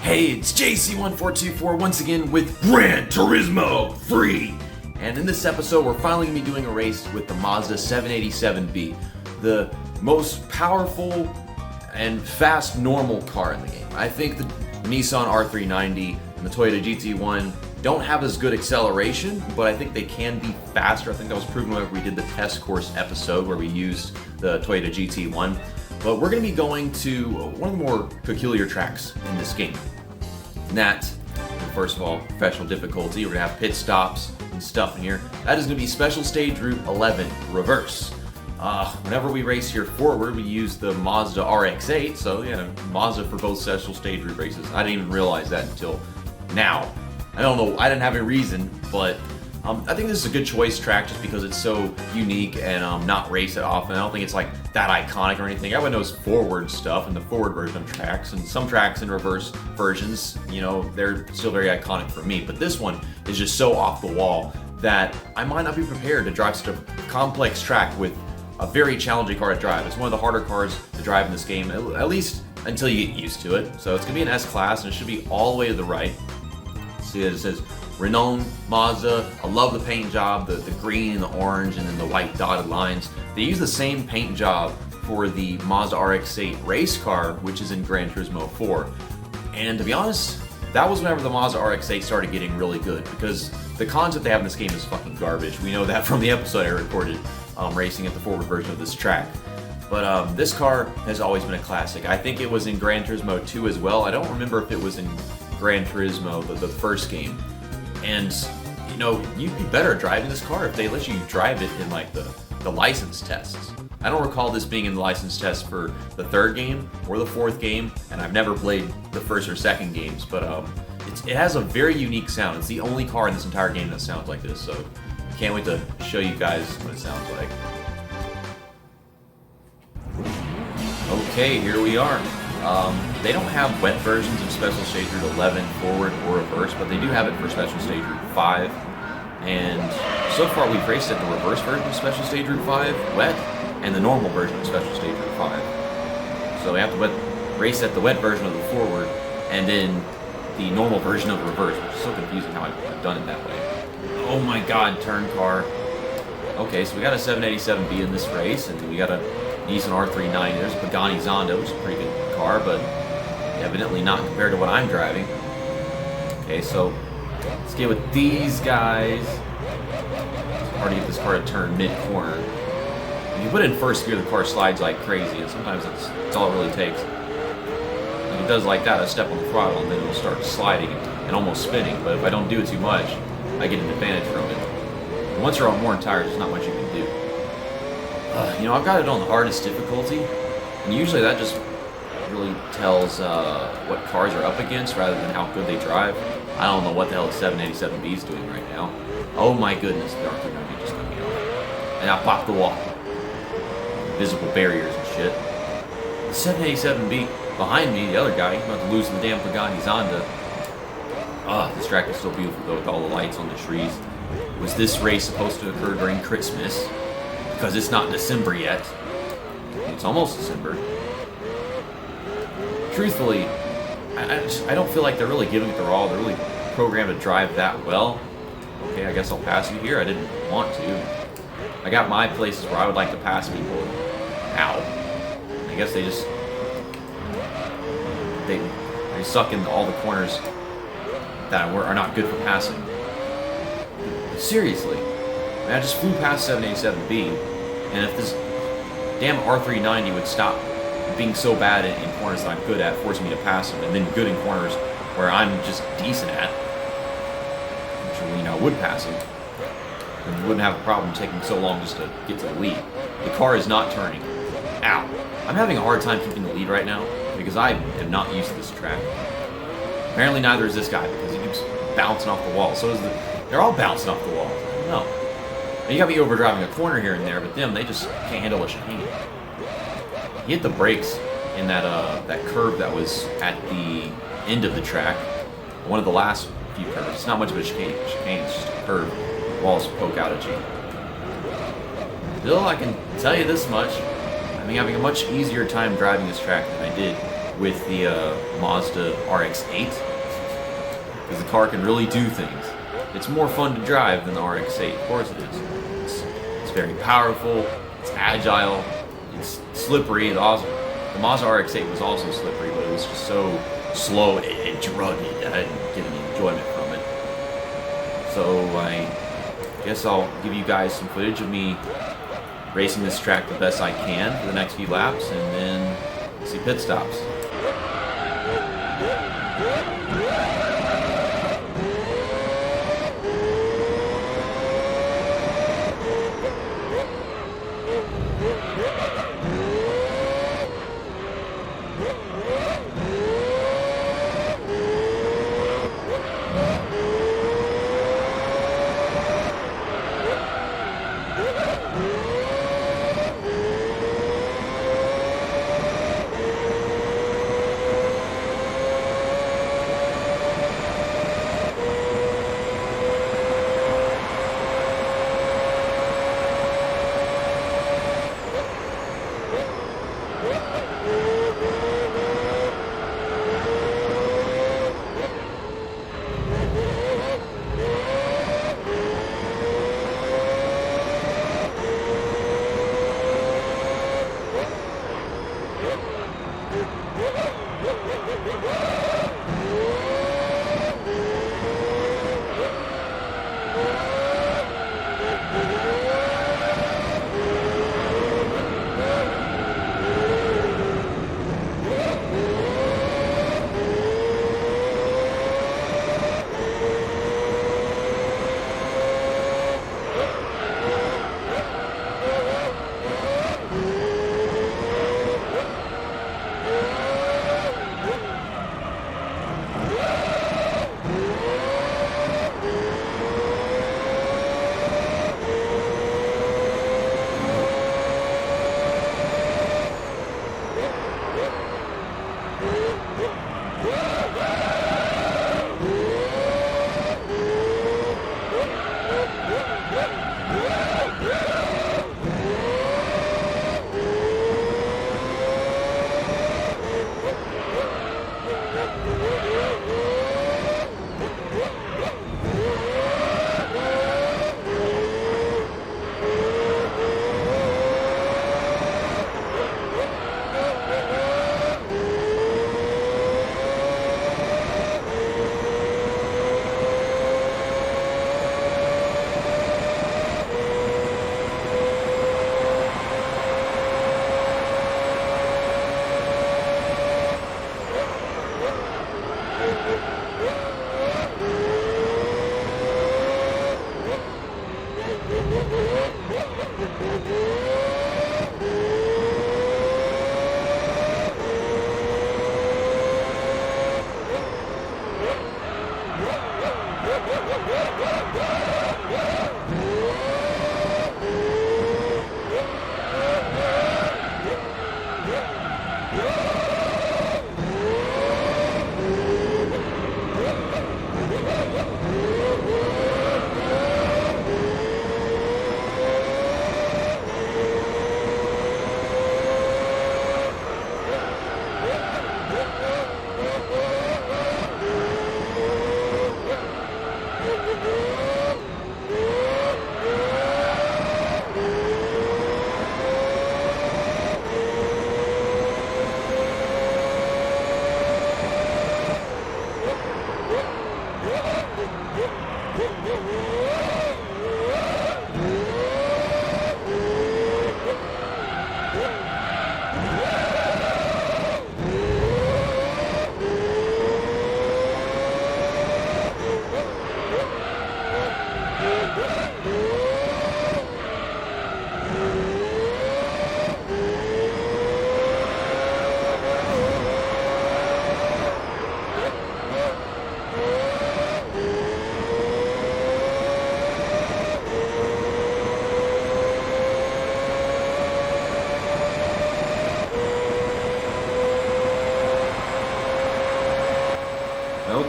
Hey, it's JC1424 once again with Gran Turismo 3. And in this episode, we're finally going to be doing a race with the Mazda 787B, the most powerful and fast normal car in the game. I think the Nissan R390 and the Toyota GT1 don't have as good acceleration, but I think they can be faster. I think that was proven whenever we did the test course episode where we used the Toyota GT1. But we're going to be going to one of the more peculiar tracks in this game. And that, first of all, professional difficulty. We're going to have pit stops and stuff in here. That is going to be Special Stage Route 11 Reverse. Whenever we race here forward, we use the Mazda RX-8, so yeah, Mazda for both Special Stage Route races. I didn't even realize that until now. I don't know, I didn't have any reason, but I think this is a good choice track just because it's so unique and not raced that often. I don't think it's like that iconic or anything. Everyone knows forward stuff and the forward version of tracks, and some tracks in reverse versions, you know, they're still very iconic for me. But this one is just so off the wall that I might not be prepared to drive such a complex track with a very challenging car to drive. It's one of the harder cars to drive in this game, at least until you get used to it. So it's gonna be an S-Class and it should be all the way to the right. See, it says renowned Mazda. I love the paint job, the green and the orange and then the white dotted lines. They use the same paint job for the Mazda RX-8 race car, which is in Gran Turismo 4. And to be honest, that was whenever the Mazda RX-8 started getting really good, because the concept they have in this game is fucking garbage. We know that from the episode I recorded racing at the forward version of this track. But this car has always been a classic. I think it was in Gran Turismo 2 as well. I don't remember if it was in Gran Turismo, the first game. And, you know, you'd be better at driving this car if they let you drive it in, like, the license tests. I don't recall this being in the license test for the third game or the fourth game, and I've never played the first or second games, but it has a very unique sound. It's the only car in this entire game that sounds like this, so can't wait to show you guys what it sounds like. Okay, here we are. They don't have wet versions of Special Stage Route 11 forward or reverse, but they do have it for Special Stage Route 5. And so far we've raced at the reverse version of Special Stage Route 5, wet, and the normal version of Special Stage Route 5. So we have to race at the wet version of the forward, and then the normal version of the reverse, which is so confusing how I've done it that way. Oh my god, turn car. Okay, so we got a 787B in this race, and we got a Nissan R390. There's a Pagani Zonda, which is a pretty good car, but evidently not compared to what I'm driving. Okay, so let's get with these guys. It's hard to get this car to turn mid-corner. If you put it in first gear, the car slides like crazy, and sometimes that's all it really takes. If it does like that, I step on the throttle, and then it'll start sliding and almost spinning. But if I don't do it too much, I get an advantage from it. And once you're on worn tires, there's not much you can do. You know, I've got it on the hardest difficulty, and usually that just really tells what cars are up against rather than how good they drive. I don't know what the hell the 787B is doing right now. Oh my goodness, the R390 just cut me off. And I popped the wall. Visible barriers and shit. The 787B behind me, the other guy, he's about to lose the damn Pagani Zonda. This track is still beautiful though with all the lights on the trees. Was this race supposed to occur during Christmas? Because it's not December yet. It's almost December. Truthfully, I don't feel like they're really giving it their all. They're really programmed to drive that well. Okay, I guess I'll pass you here. I didn't want to. I got my places where I would like to pass people. Ow. I guess they suck in all the corners that are not good for passing. But seriously. I just flew past 787B, and if this damn R390 would stop being so bad in corners that I'm good at, forcing me to pass them, and then good in corners where I'm just decent at, which, you know, I would pass them, and you wouldn't have a problem taking so long just to get to the lead. The car is not turning. Ow. I'm having a hard time keeping the lead right now, because I am not used to this track. Apparently neither is this guy, because he keeps bouncing off the wall. So is they're all bouncing off the wall. No. And you got me overdriving a corner here and there, but them, they just can't handle a chicane. He hit the brakes in that curve that was at the end of the track. One of the last few curves. It's not much of a chicane, it's just a curve. Walls poke out at you. Still, I can tell you this much. I'm having a much easier time driving this track than I did with the Mazda RX-8, because the car can really do things. It's more fun to drive than the RX-8, of course it is. It's very powerful, it's agile, it's slippery. The Mazda RX-8 was also slippery, but it was just so slow and druggy that I didn't get any enjoyment from it. So I guess I'll give you guys some footage of me racing this track the best I can for the next few laps, and then see pit stops.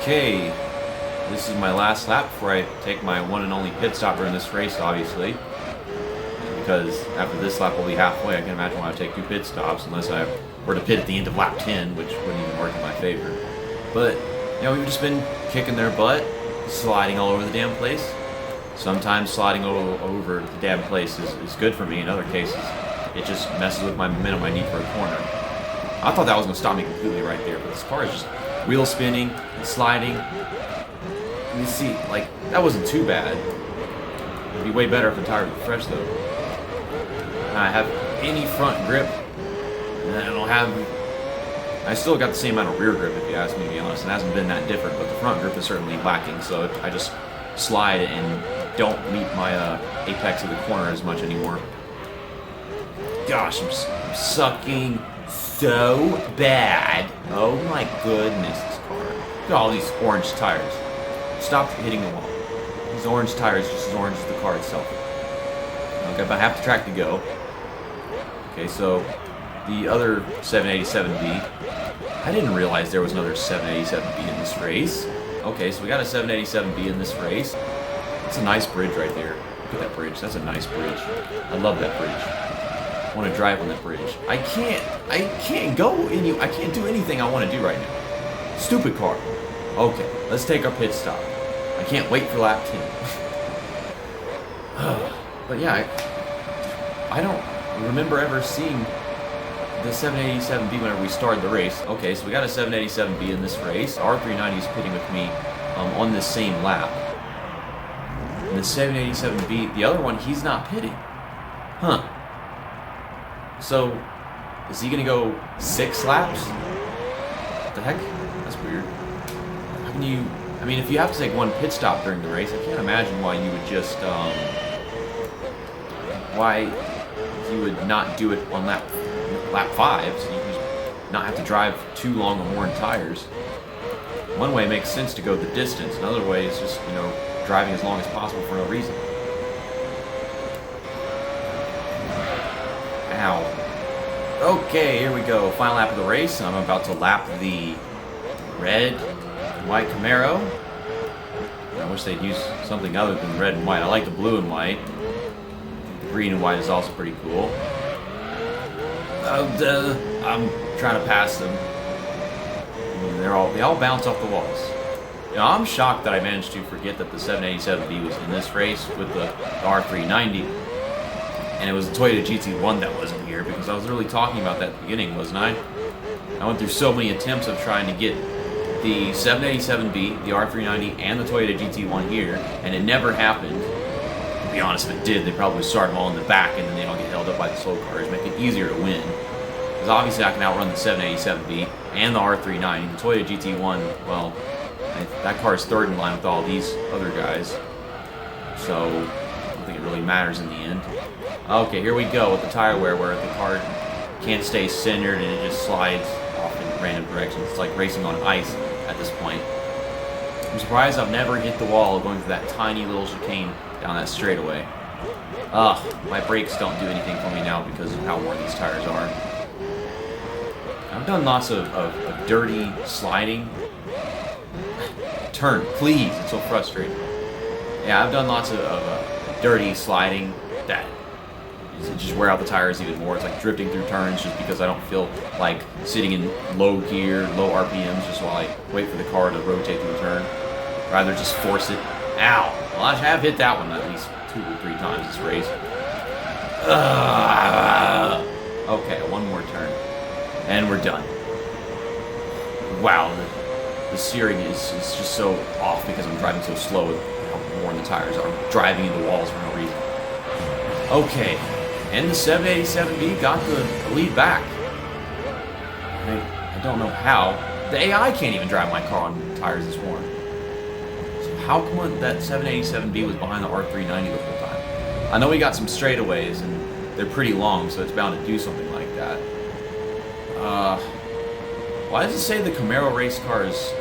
Okay, this is my last lap before I take my one and only pit stop during this race, obviously. Because after this lap we'll be halfway. I can imagine why I take 2 pit stops unless I have or to pit at the end of lap 10, which wouldn't even work in my favor. But, we've just been kicking their butt, sliding all over the damn place. Sometimes sliding over the damn place is good for me. In other cases, it just messes with my momentum I need for a corner. I thought that was going to stop me completely right there, but this car is just wheel spinning and sliding. Let me see, that wasn't too bad. It'd be way better if the tire was fresh, though. I have any front grip, and I still got the same amount of rear grip, if you ask me to be honest. It hasn't been that different, but the front grip is certainly lacking, so I just slide and don't meet my apex of the corner as much anymore. Gosh, I'm sucking so bad. Oh my goodness, this car. Look at all these orange tires. Stop hitting the wall. These orange tires are just as orange as the car itself. Okay, about half the track to go. Okay, so the other 787B. I didn't realize there was another 787B in this race. Okay, so we got a 787B in this race. It's a nice bridge right there. Look at that bridge. That's a nice bridge. I love that bridge. I want to drive on that bridge. I can't do anything I want to do right now. Stupid car. Okay, let's take our pit stop. I can't wait for lap 10. But yeah, I don't remember ever seeing the 787B whenever we started the race. Okay, so we got a 787B in this race. R390 is pitting with me on this same lap. And the 787B, the other one, he's not pitting. Huh. So, is he gonna go 6 laps? What the heck? That's weird. How can you... I mean, if you have to take one pit stop during the race, I can't imagine why you would just, why you would not do it on lap 5, so you can just not have to drive too long on worn tires. One way makes sense to go the distance, another way is just, driving as long as possible for no reason. Ow. Okay, here we go. Final lap of the race. I'm about to lap the red and white Camaro. I wish they'd use something other than red and white. I like the blue and white. The green and white is also pretty cool. I'm trying to pass them. They all bounce off the walls. I'm shocked that I managed to forget that the 787B was in this race with the R390. And it was the Toyota GT1 that wasn't here, because I was really talking about that at the beginning, wasn't I? I went through so many attempts of trying to get the 787B, the R390, and the Toyota GT1 here, and it never happened. To be honest, if it did, they probably start them all in the back, and then they all get held up by the slow cars, make it easier to win. Because obviously I can outrun the 787B and the R390. The Toyota GT1, well, that car is third in line with all these other guys. So, I don't think it really matters in the end. Okay, here we go with the tire wear where the car can't stay centered and it just slides off in random directions. It's like racing on ice at this point. I'm surprised I've never hit the wall going through that tiny little chicane down that straightaway. My brakes don't do anything for me now because of how worn these tires are. I've done lots of dirty sliding. Turn, please, it's so frustrating. Yeah, I've done lots of dirty sliding that just wear out the tires even more. It's like drifting through turns just because I don't feel like sitting in low gear, low RPMs just while I wait for the car to rotate through the turn. Rather just force it. Ow! Well, I have hit that one at least 2 or 3 times this race. Okay, one more turn. And we're done. Wow, the steering is just so off because I'm driving so slow with how worn the tires are. I'm driving into walls for no reason. Okay, and the 787B got the lead back. I don't know how. The AI can't even drive my car on tires this worn. So how come that 787B was behind the R390 the whole time? I know we got some straightaways and they're pretty long, so it's bound to do something like that. Why does it say the Camaro race car is...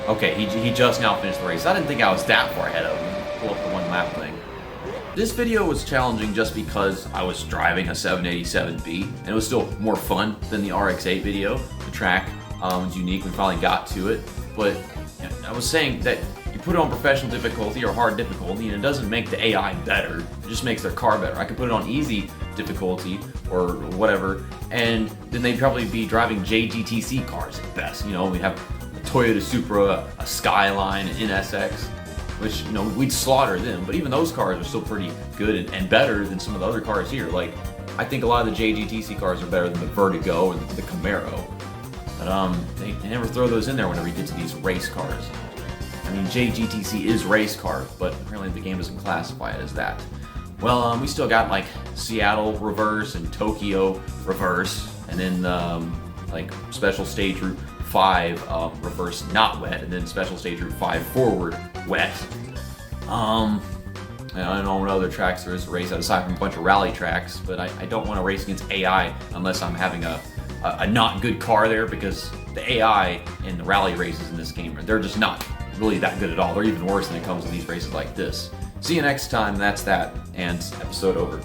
Okay, he just now finished the race. I didn't think I was that far ahead of him. Pull up the one lap thing. This video was challenging just because I was driving a 787B, and it was still more fun than the RX-8 video. The track was unique. We finally got to it, but I was saying that you put it on professional difficulty or hard difficulty, and it doesn't make the AI better. It just makes their car better. I could put it on easy difficulty or whatever, and then they'd probably be driving JGTC cars at best. You know, we'd have a Toyota Supra, a Skyline, an NSX, which, you know, we'd slaughter them, but even those cars are still pretty good and better than some of the other cars here. Like, I think a lot of the JGTC cars are better than the Vertigo and the Camaro, but they never throw those in there whenever you get to these race cars. I mean, JGTC is race car, but apparently the game doesn't classify it as that. Well, we still got like Seattle reverse and Tokyo reverse, and then like Special Stage Route 5 reverse not wet, and then Special Stage Route 5 forward wet. And I don't know what other tracks there is to race aside from a bunch of rally tracks, but I don't want to race against AI unless I'm having a not good car there, because the AI in the rally races in this game, they're just not really that good at all. They're even worse when it comes to these races like this. See you next time. That's that, and episode over.